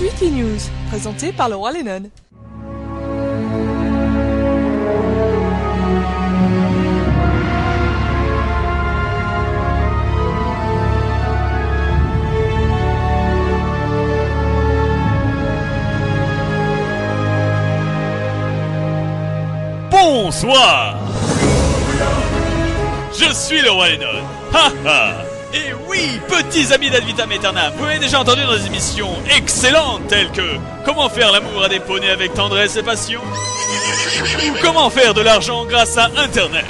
suite les news, présentées par le roi Lennon. Bonsoir. Je suis le roi Lennon. Ha ha. Et oui, petits amis d'Ad Vitam Aeternam, vous m'avez déjà entendu dans des émissions excellentes telles que comment faire l'amour à des poneys avec tendresse et passion, ou comment faire de l'argent grâce à Internet.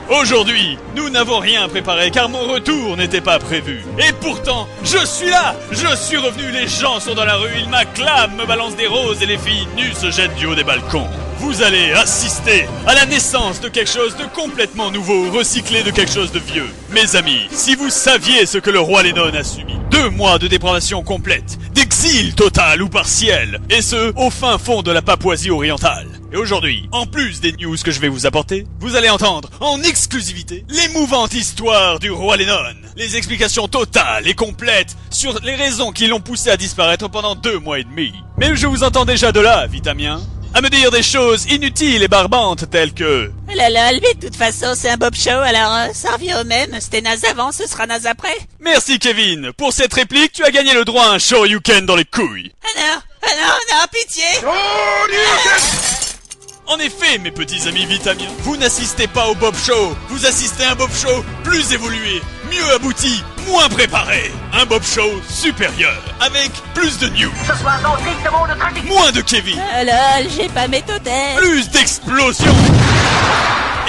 Aujourd'hui, nous n'avons rien préparé car mon retour n'était pas prévu. Et pourtant, je suis là. Je suis revenu, les gens sont dans la rue, ils m'acclament, me balancent des roses et les filles nues se jettent du haut des balcons. Vous allez assister à la naissance de quelque chose de complètement nouveau, recyclé de quelque chose de vieux. Mes amis, si vous saviez ce que le roi Lennon a subi, 2 mois de dépravation complète, d'exil total ou partiel, et ce, au fin fond de la Papouasie orientale. Et aujourd'hui, en plus des news que je vais vous apporter, vous allez entendre en exclusivité l'émouvante histoire du roi Lennon, les explications totales et complètes sur les raisons qui l'ont poussé à disparaître pendant 2 mois et demi. Mais je vous entends déjà de là, Vitamien, à me dire des choses inutiles et barbantes telles que... Oh là là, mais de toute façon c'est un Bob Show, alors ça revient au même, c'était naze avant, ce sera naze après. Merci Kevin, pour cette réplique tu as gagné le droit à un shoryuken dans les couilles. Ah non, pitié. En effet, mes petits amis vitamiens, vous n'assistez pas au Bob Show, vous assistez à un Bob Show plus évolué, mieux abouti, moins préparé. Un Bob Show supérieur, avec plus de news. Ce soir dans strictement de trafic. Moins de Kevin. Lol, j'ai pas mes totems. Plus d'explosions.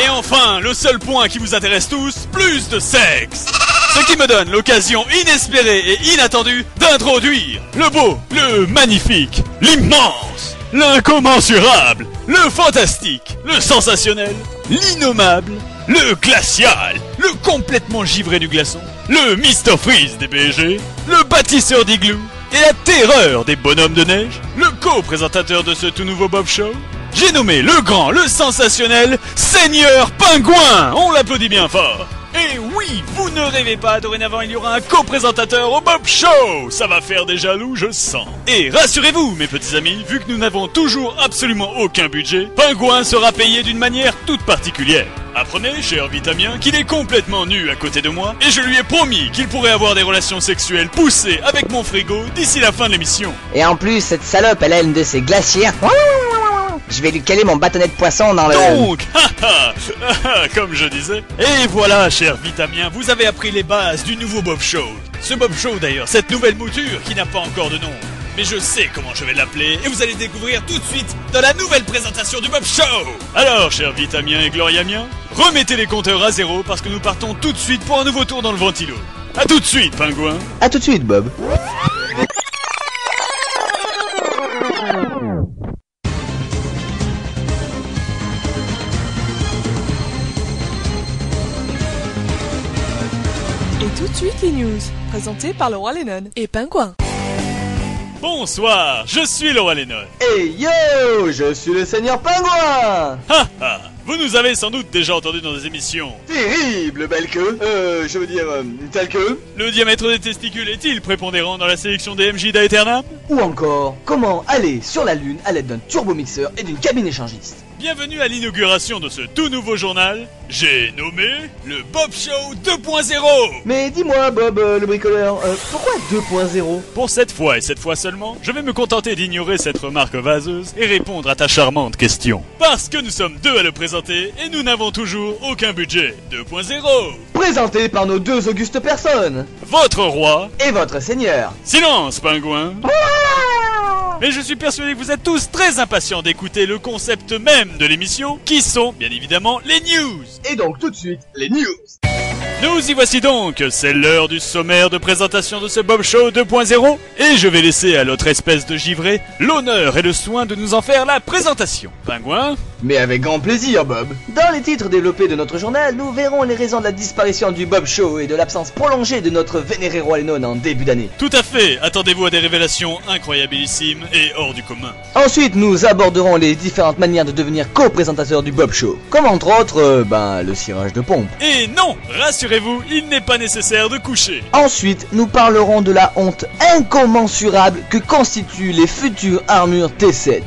Et enfin, le seul point qui vous intéresse tous, plus de sexe. Ce qui me donne l'occasion inespérée et inattendue d'introduire le beau, le magnifique, l'immense, l'incommensurable, le fantastique, le sensationnel, l'innommable, le glacial, le complètement givré du glaçon, le Mr Freeze des BG, le bâtisseur d'igloo et la terreur des bonhommes de neige, le co-présentateur de ce tout nouveau Bob Show. J'ai nommé le grand, le sensationnel Seigneur Pingouin. On l'applaudit bien fort. Et oui, vous ne rêvez pas, dorénavant il y aura un co-présentateur au Bob Show. Ça va faire des jaloux, je sens. Et rassurez-vous, mes petits amis, vu que nous n'avons toujours absolument aucun budget, Pingouin sera payé d'une manière toute particulière. Apprenez, cher Vitamien, qu'il est complètement nu à côté de moi, et je lui ai promis qu'il pourrait avoir des relations sexuelles poussées avec mon frigo d'ici la fin de l'émission. Et en plus, cette salope, elle a une de ses glacières. Je vais lui caler mon bâtonnet de poisson dans le... Donc, comme je disais. Et voilà, cher Vitamien, vous avez appris les bases du nouveau Bob Show. Ce Bob Show d'ailleurs, cette nouvelle mouture qui n'a pas encore de nom. Mais je sais comment je vais l'appeler et vous allez découvrir tout de suite dans la nouvelle présentation du Bob Show. Alors, cher Vitamien et Gloriamien, remettez les compteurs à 0 parce que nous partons tout de suite pour un nouveau tour dans le ventilo. A tout de suite, Pingouin. A tout de suite, Bob. Et tout de suite les news, présentées par le roi Lennon et Pingouin. Bonsoir, je suis le roi Lennon. Hey yo, je suis le Seigneur Pingouin. Ha ha. Vous nous avez sans doute déjà entendu dans des émissions. Terrible belle queue. Je veux dire, telle queue. Le diamètre des testicules est-il prépondérant dans la sélection des MJ d'Aeternam? Ou encore, comment aller sur la Lune à l'aide d'un turbomixeur et d'une cabine échangiste. Bienvenue à l'inauguration de ce tout nouveau journal. J'ai nommé le Bob Show 2.0. Mais dis-moi, Bob, le bricoleur, pourquoi 2.0? Pour cette fois et cette fois seulement, je vais me contenter d'ignorer cette remarque vaseuse et répondre à ta charmante question. Parce que nous sommes 2 à le présenter et nous n'avons toujours aucun budget. 2.0. Présenté par nos 2 augustes personnes. Votre roi Et votre seigneur. Silence, Pingouin. Mais je suis persuadé que vous êtes tous très impatients d'écouter le concept même de l'émission, qui sont, bien évidemment, les news. Et donc tout de suite, les news. Nous y voici donc, c'est l'heure du sommaire de présentation de ce Bob Show 2.0, et je vais laisser à l'autre espèce de givré l'honneur et le soin de nous en faire la présentation. Pingouin? Mais avec grand plaisir, Bob. Dans les titres développés de notre journal, nous verrons les raisons de la disparition du Bob Show et de l'absence prolongée de notre vénéré roi Lennon en début d'année. Tout à fait, attendez-vous à des révélations incroyablissimes et hors du commun. Ensuite, nous aborderons les différentes manières de devenir co-présentateur du Bob Show, comme entre autres, le cirage de pompe. Et non, rassurez rassurez-vous, il n'est pas nécessaire de coucher. Ensuite, nous parlerons de la honte incommensurable que constituent les futures armures T7.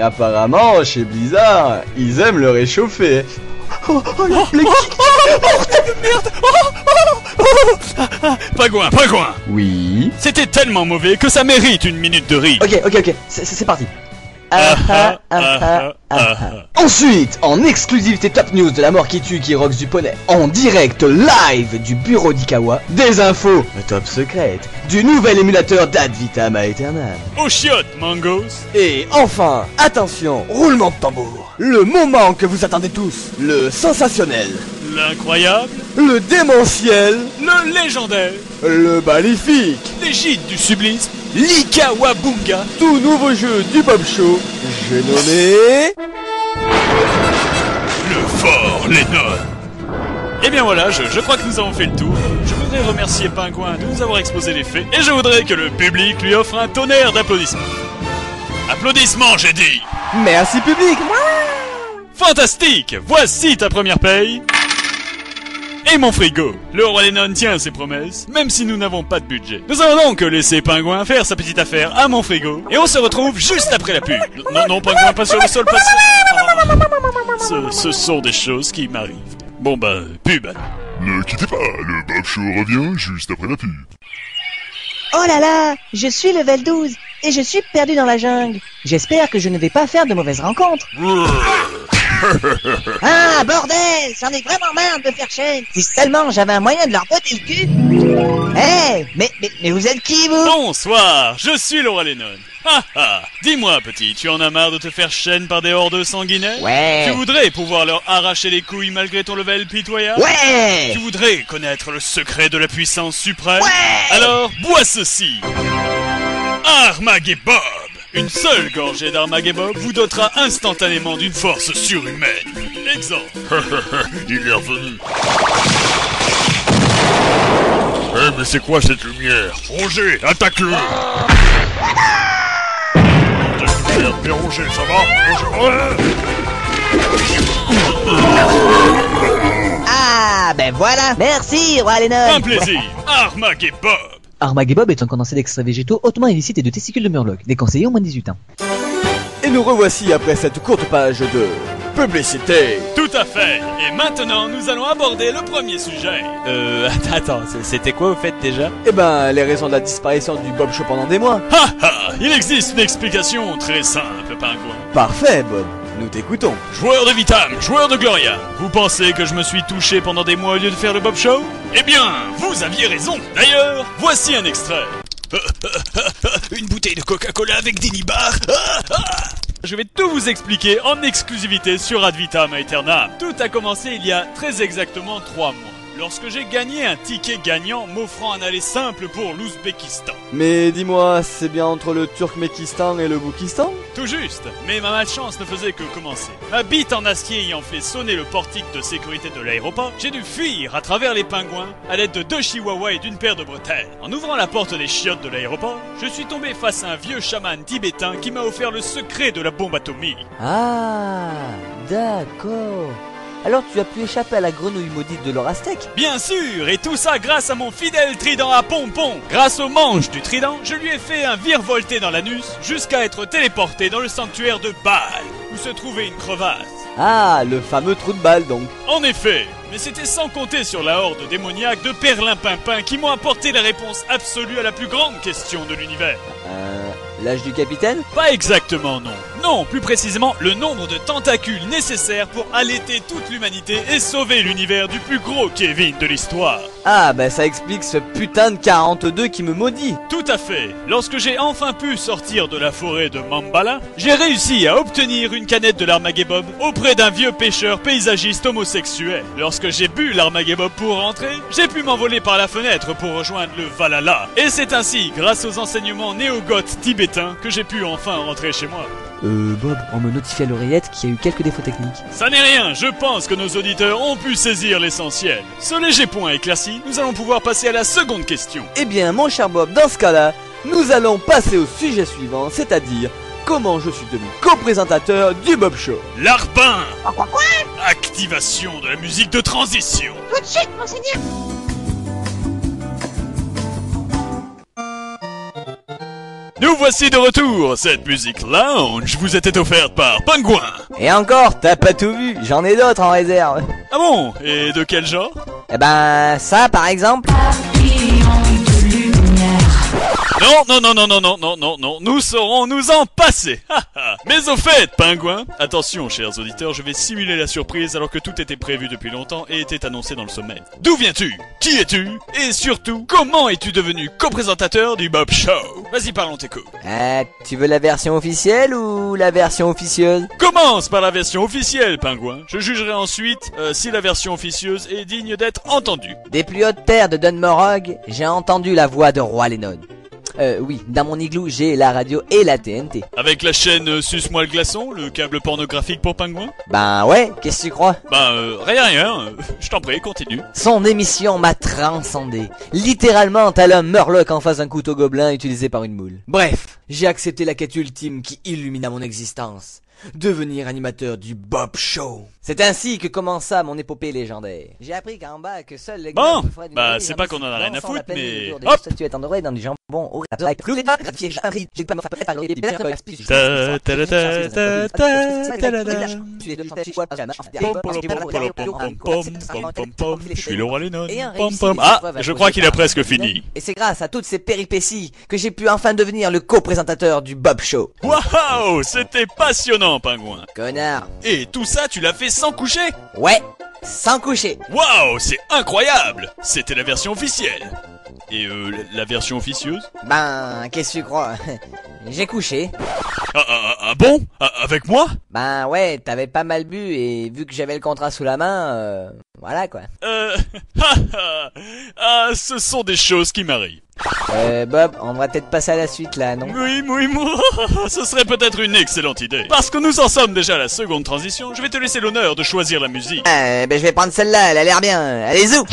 Apparemment, chez Blizzard, ils aiment le réchauffer. Pingouin, Oui. c'était tellement mauvais que ça mérite une minute de rire. Ok, c'est parti. Ensuite, en exclusivité Top News de la mort qui tue qui rocks du poney, en direct live du bureau d'Ikawa, des infos top secrètes du nouvel émulateur d'Ad Vitam Aeternam. Au chiottes, Mangos. Et enfin, attention, roulement de tambour. Le moment que vous attendez tous, le sensationnel, L'incroyable, le démentiel, le légendaire, le magnifique, les gîtes du sublisme, l'Ikawabunga. tout nouveau jeu du Bob Show, j'ai nommé... Le fort Lennon. Et bien voilà, je crois que nous avons fait le tour. Je voudrais remercier Pingouin de nous avoir exposé les faits, et je voudrais que le public lui offre un tonnerre d'applaudissements. Applaudissements, j'ai dit. Merci public. Fantastique. Voici ta première paye. Et mon frigo. Le roi Lennon tient ses promesses, même si nous n'avons pas de budget. Nous allons donc laisser Pingouin faire sa petite affaire à mon frigo, et on se retrouve juste après la pub. Non, Pingouin, pas sur le sol, pas sur... Ce sont des choses qui m'arrivent. Bon bah, pub. Ne quittez pas, le Bob Show revient juste après la pub. Oh là là, je suis level 12 et je suis perdu dans la jungle. J'espère que je ne vais pas faire de mauvaises rencontres. Ah bordel, j'en ai vraiment marre de me faire chier. Si seulement j'avais un moyen de leur botter le cul. Mais vous êtes qui vous? Bonsoir, je suis le roi Lennon. Dis-moi petit, tu en as marre de te faire chaîne par des hordeux sanguinaires? Ouais. Tu voudrais pouvoir leur arracher les couilles malgré ton level pitoyable? Ouais. Tu voudrais connaître le secret de la puissance suprême? Ouais. Alors, bois ceci. Armageddon. Une seule gorgée d'Armageddon vous dotera instantanément d'une force surhumaine. Exemple. Il est revenu. Mais c'est quoi cette lumière? Roger, attaque-le! Mais Roger, ça va? Ah ben voilà. Merci roi Lennon. Un plaisir. Armageddon. Armageddon est un condensé d'extraits végétaux hautement illicite et de testicules de murloc, déconseillé au moins de 18 ans. Et nous revoici après cette courte page de publicité. Tout à fait. Et maintenant, nous allons aborder le premier sujet. Attends, c'était quoi au fait déjà? Eh ben, les raisons de la disparition du Bob Show pendant des mois. Il existe une explication très simple, Pingouin. Parfait, Bob. Nous t'écoutons. Joueur de Vitam, joueur de Gloria, vous pensez que je me suis touché pendant des mois au lieu de faire le Bob Show? Eh bien, vous aviez raison. D'ailleurs, voici un extrait. Une bouteille de Coca-Cola avec des nibards. Je vais tout vous expliquer en exclusivité sur Ad Vitam Aeternam. Tout a commencé il y a très exactement 3 mois, lorsque j'ai gagné un ticket gagnant m'offrant un aller simple pour l'Ouzbékistan. Mais dis-moi, c'est bien entre le Turkmékistan et le Boukistan? Tout juste, mais ma malchance ne faisait que commencer. Ma bite en acier ayant fait sonner le portique de sécurité de l'aéroport, j'ai dû fuir à travers les pingouins à l'aide de 2 chihuahuas et d'une paire de bretelles. En ouvrant la porte des chiottes de l'aéroport, je suis tombé face à un vieux chaman tibétain qui m'a offert le secret de la bombe atomique. Ah, d'accord. Alors tu as pu échapper à la grenouille maudite de l'Orastec? Bien sûr, et tout ça grâce à mon fidèle trident à pompon. Grâce au manche du trident, je lui ai fait un virevolté dans l'anus jusqu'à être téléporté dans le sanctuaire de Baal, où se trouvait une crevasse. Ah, le fameux trou de balle donc. En effet, mais c'était sans compter sur la horde démoniaque de perlimpinpin qui m'ont apporté la réponse absolue à la plus grande question de l'univers. L'âge du capitaine? Pas exactement, non. Non, plus précisément, le nombre de tentacules nécessaires pour allaiter toute l'humanité et sauver l'univers du plus gros Kevin de l'histoire. Ah, bah ça explique ce putain de 42 qui me maudit. Tout à fait. Lorsque j'ai enfin pu sortir de la forêt de Mambala, j'ai réussi à obtenir une canette de l'Armageddon auprès d'un vieux pêcheur paysagiste homosexuel. Lorsque j'ai bu l'Armageddon pour rentrer, j'ai pu m'envoler par la fenêtre pour rejoindre le Valhalla. Et c'est ainsi, grâce aux enseignements néo-goths tibétains, que j'ai pu enfin rentrer chez moi. Bob, on me notifie à l'oreillette qu'il y a eu quelques défauts techniques. Ça n'est rien, je pense que nos auditeurs ont pu saisir l'essentiel. Ce léger point éclairci, nous allons pouvoir passer à la seconde question. Eh bien, mon cher Bob, dans ce cas-là, nous allons passer au sujet suivant, c'est-à-dire... comment je suis devenu co-présentateur du Bob Show. Larbin! Quoi? Activation de la musique de transition. Tout de suite, monseigneur. Nous voici de retour. Cette musique lounge vous était offerte par Pingouin. Et encore, t'as pas tout vu, j'en ai d'autres en réserve. Ah bon? Et de quel genre? Eh ben, ça par exemple. Non, nous saurons nous en passer. Mais au fait, Pingouin, attention chers auditeurs, je vais simuler la surprise alors que tout était prévu depuis longtemps et était annoncé dans le sommaire. D'où viens-tu? Qui es-tu? Et surtout, comment es-tu devenu co-présentateur du Bob Show? Vas-y, parlons Teco. Tu veux la version officielle ou la version officieuse? Commence par la version officielle, Pingouin. Je jugerai ensuite si la version officieuse est digne d'être entendue. Des plus hautes terres de Dunmorog, j'ai entendu la voix de Roi Lennon. Oui, dans mon igloo, j'ai la radio et la TNT. Avec la chaîne Suce-moi le glaçon, le câble pornographique pour Pingouin? Ben ouais, qu'est-ce que tu crois? Rien, je t'en prie, continue. Son émission m'a transcendé. Littéralement, tel un Murloc en face d'un couteau gobelin utilisé par une moule. Bref, j'ai accepté la quête ultime qui illumina mon existence. Devenir animateur du Bob Show. C'est ainsi que commença mon épopée légendaire. J'ai appris qu'en bas, que seul les Bon, c'est pas qu'on en a rien à foutre, mais... Hop! Dans du jambon au Je suis le Roi Lennon. Ah, je crois qu'il a presque fini. Et c'est grâce à toutes ces péripéties que j'ai pu enfin devenir le co-présentateur du Bob Show. Waouh, c'était passionnant, Pingouin. Connard. Et tout ça, tu l'as fait sans coucher? Ouais, sans coucher. Waouh, c'est incroyable. C'était la version officielle. Et la version officieuse? Ben, qu'est-ce que tu crois? J'ai couché. Ah bon? Avec moi? Ben ouais, t'avais pas mal bu et vu que j'avais le contrat sous la main, voilà quoi. Ce sont des choses qui m'arrivent. Bob, on devrait peut-être passer à la suite là, non? Oui, ce serait peut-être une excellente idée. Parce que nous en sommes déjà à la seconde transition, je vais te laisser l'honneur de choisir la musique. Ben je vais prendre celle-là, elle a l'air bien. Allez, zou!